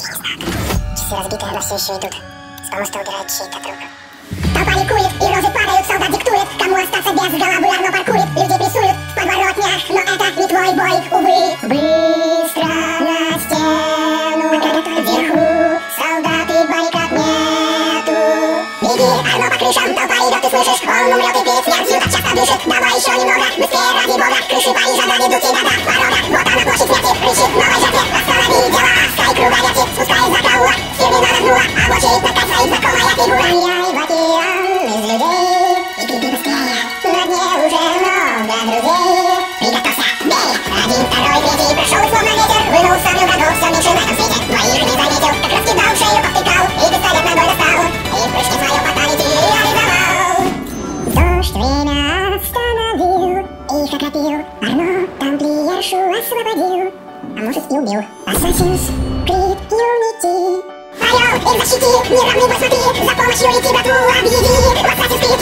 Часы разбитые, но все еще идут. С помоста убирает чей-то труп. Толпа ликует, и розы падают, солдат диктует, кому остаться без головы, Арно паркурит, людей прессуют в подворотнях, но это не твой бой, увы. Быстро на стену, вверху солдаты, баррикад нету. Беги, Арно по крышам, толпа идет, ты слышишь, он умрет и перед смертью так часто дышит. Давай еще немного, быстрее, ради бога, крыши Парижа доведут тебя до порога. Вот она площадь смерти, кричит новой жертве, останови дела, скай круговерти, спускай за караула, стены нагнула, а в очередь на своих знакомая фигура. Я в океан из людей, и ты быстрее, на дне уже много друзей. Приготовься, бей, один, второй, третий, прошел словно ветер, вынул сотню врагов, все меньше на этом свете. Твоих не заметил, как раскидал шею, повтыкал, и пистолет ногой достал, и в прыжке свое фаталити реализовал. Дождь время остановил, их окропил, Арно тамплиершу освободил, а может и убил. Assassin's Creed Unity. Орел, их защити, неравный бой смотри, за помощью лети, братву объяви. В Assassin's Creed